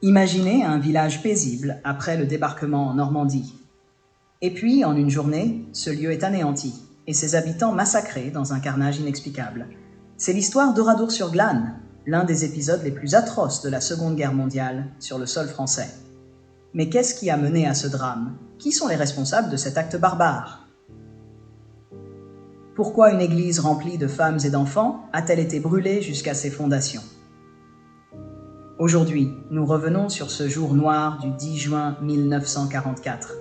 Imaginez un village paisible après le débarquement en Normandie. Et puis, en une journée, ce lieu est anéanti et ses habitants massacrés dans un carnage inexplicable. C'est l'histoire d'Oradour-sur-Glane, l'un des épisodes les plus atroces de la Seconde Guerre mondiale sur le sol français. Mais qu'est-ce qui a mené à ce drame? Qui sont les responsables de cet acte barbare? Pourquoi une église remplie de femmes et d'enfants a-t-elle été brûlée jusqu'à ses fondations? Aujourd'hui, nous revenons sur ce jour noir du 10 juin 1944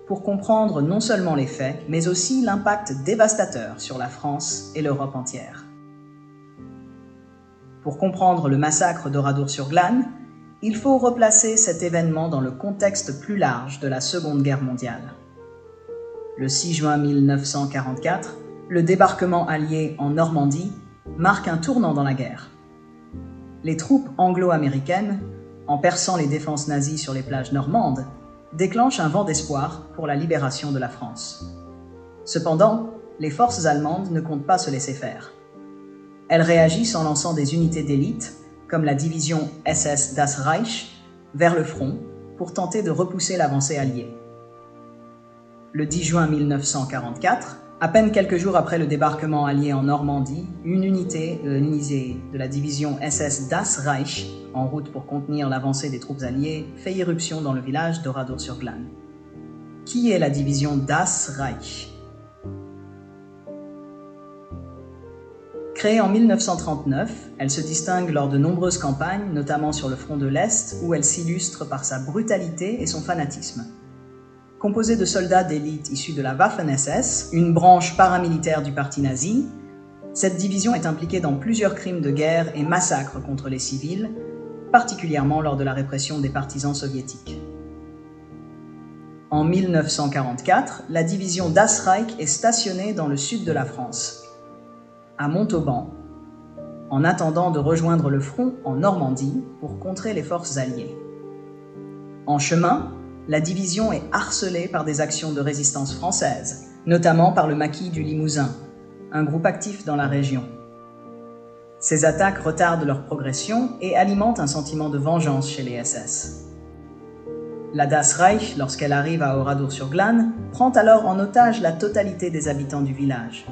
pour comprendre non seulement les faits, mais aussi l'impact dévastateur sur la France et l'Europe entière. Pour comprendre le massacre d'Oradour-sur-Glane, il faut replacer cet événement dans le contexte plus large de la Seconde Guerre mondiale. Le 6 juin 1944, le débarquement allié en Normandie marque un tournant dans la guerre. Les troupes anglo-américaines, en perçant les défenses nazies sur les plages normandes, déclenchent un vent d'espoir pour la libération de la France. Cependant, les forces allemandes ne comptent pas se laisser faire. Elles réagissent en lançant des unités d'élite, comme la division SS Das Reich, vers le front pour tenter de repousser l'avancée alliée. Le 10 juin 1944, à peine quelques jours après le débarquement allié en Normandie, une unité de la division SS Das Reich, en route pour contenir l'avancée des troupes alliées, fait irruption dans le village d'Oradour-sur-Glane. Qui est la division Das Reich? Créée en 1939, elle se distingue lors de nombreuses campagnes, notamment sur le front de l'Est, où elle s'illustre par sa brutalité et son fanatisme. Composée de soldats d'élite issus de la Waffen-SS, une branche paramilitaire du parti nazi, cette division est impliquée dans plusieurs crimes de guerre et massacres contre les civils, particulièrement lors de la répression des partisans soviétiques. En 1944, la division Das Reich est stationnée dans le sud de la France, à Montauban, en attendant de rejoindre le front en Normandie pour contrer les forces alliées. En chemin, la division est harcelée par des actions de résistance françaises, notamment par le maquis du Limousin, un groupe actif dans la région. Ces attaques retardent leur progression et alimentent un sentiment de vengeance chez les SS. La Das Reich, lorsqu'elle arrive à Oradour-sur-Glane, prend alors en otage la totalité des habitants du village.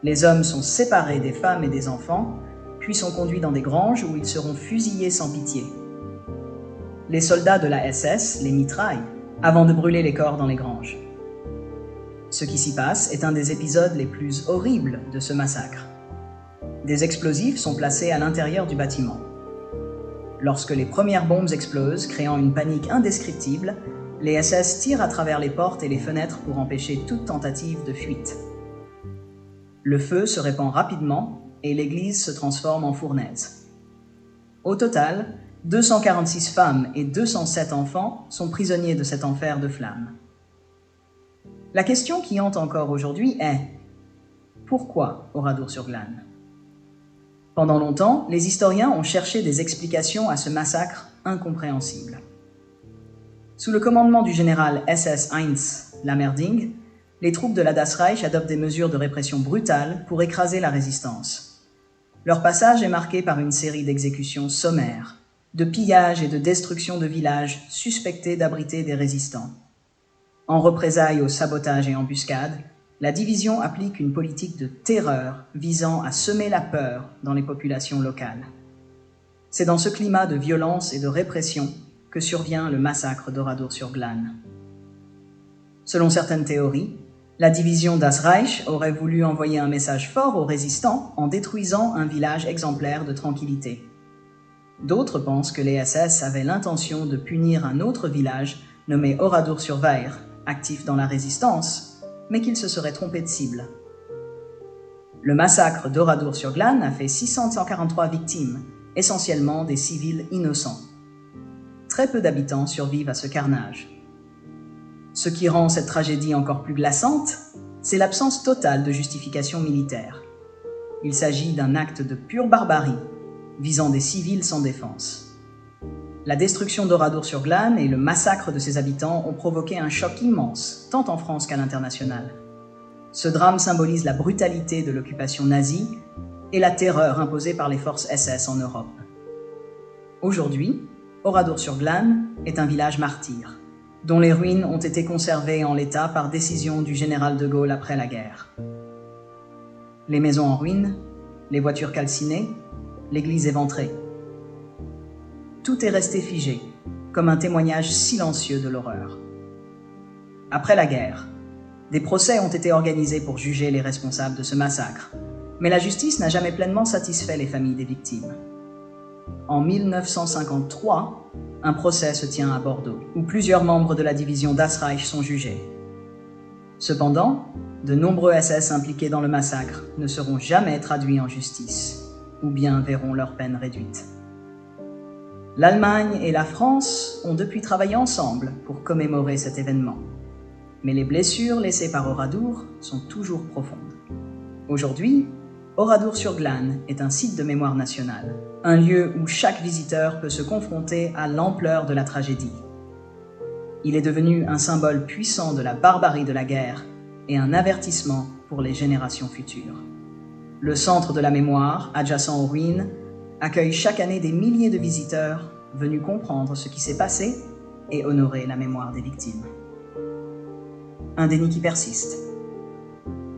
Les hommes sont séparés des femmes et des enfants, puis sont conduits dans des granges où ils seront fusillés sans pitié. Les soldats de la SS les mitraillent avant de brûler les corps dans les granges. Ce qui s'y passe est un des épisodes les plus horribles de ce massacre. Des explosifs sont placés à l'intérieur du bâtiment. Lorsque les premières bombes explosent, créant une panique indescriptible, les SS tirent à travers les portes et les fenêtres pour empêcher toute tentative de fuite. Le feu se répand rapidement et l'église se transforme en fournaise. Au total, 246 femmes et 207 enfants sont prisonniers de cet enfer de flammes. La question qui hante encore aujourd'hui est: pourquoi Oradour-sur-Glane? Pendant longtemps, les historiens ont cherché des explications à ce massacre incompréhensible. Sous le commandement du général SS Heinz Lammerding, les troupes de la Das Reich adoptent des mesures de répression brutales pour écraser la résistance. Leur passage est marqué par une série d'exécutions sommaires, de pillages et de destruction de villages suspectés d'abriter des résistants. En représailles aux sabotages et embuscades, la division applique une politique de terreur visant à semer la peur dans les populations locales. C'est dans ce climat de violence et de répression que survient le massacre d'Oradour-sur-Glane. Selon certaines théories, la division Das Reich aurait voulu envoyer un message fort aux résistants en détruisant un village exemplaire de tranquillité. D'autres pensent que les SS avaient l'intention de punir un autre village nommé Oradour-sur-Vair, actif dans la résistance, mais qu'ils se seraient trompés de cible. Le massacre d'Oradour-sur-Glane a fait 643 victimes, essentiellement des civils innocents. Très peu d'habitants survivent à ce carnage. Ce qui rend cette tragédie encore plus glaçante, c'est l'absence totale de justification militaire. Il s'agit d'un acte de pure barbarie, visant des civils sans défense. La destruction d'Oradour-sur-Glane et le massacre de ses habitants ont provoqué un choc immense, tant en France qu'à l'international. Ce drame symbolise la brutalité de l'occupation nazie et la terreur imposée par les forces SS en Europe. Aujourd'hui, Oradour-sur-Glane est un village martyr, dont les ruines ont été conservées en l'état par décision du général de Gaulle après la guerre. Les maisons en ruine, les voitures calcinées, l'église éventrée. Tout est resté figé, comme un témoignage silencieux de l'horreur. Après la guerre, des procès ont été organisés pour juger les responsables de ce massacre, mais la justice n'a jamais pleinement satisfait les familles des victimes. En 1953, un procès se tient à Bordeaux, où plusieurs membres de la division Das Reich sont jugés. Cependant, de nombreux SS impliqués dans le massacre ne seront jamais traduits en justice, ou bien verront leur peine réduite. L'Allemagne et la France ont depuis travaillé ensemble pour commémorer cet événement, mais les blessures laissées par Oradour sont toujours profondes. Aujourd'hui, Oradour-sur-Glane est un site de mémoire nationale, un lieu où chaque visiteur peut se confronter à l'ampleur de la tragédie. Il est devenu un symbole puissant de la barbarie de la guerre et un avertissement pour les générations futures. Le centre de la mémoire, adjacent aux ruines, accueille chaque année des milliers de visiteurs venus comprendre ce qui s'est passé et honorer la mémoire des victimes. Un déni qui persiste.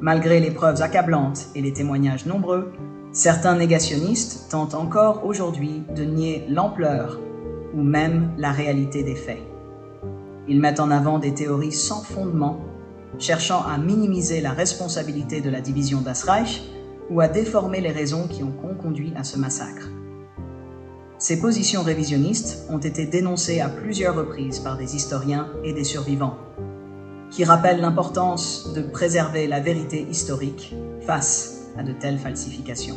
Malgré les preuves accablantes et les témoignages nombreux, certains négationnistes tentent encore aujourd'hui de nier l'ampleur ou même la réalité des faits. Ils mettent en avant des théories sans fondement, cherchant à minimiser la responsabilité de la division Das Reich ou à déformer les raisons qui ont conduit à ce massacre. Ces positions révisionnistes ont été dénoncées à plusieurs reprises par des historiens et des survivants, qui rappellent l'importance de préserver la vérité historique face à de telles falsifications.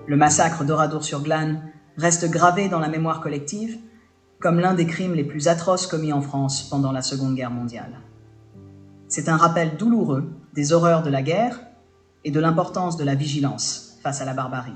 Le massacre d'Oradour-sur-Glane reste gravé dans la mémoire collective comme l'un des crimes les plus atroces commis en France pendant la Seconde Guerre mondiale. C'est un rappel douloureux des horreurs de la guerre et de l'importance de la vigilance face à la barbarie.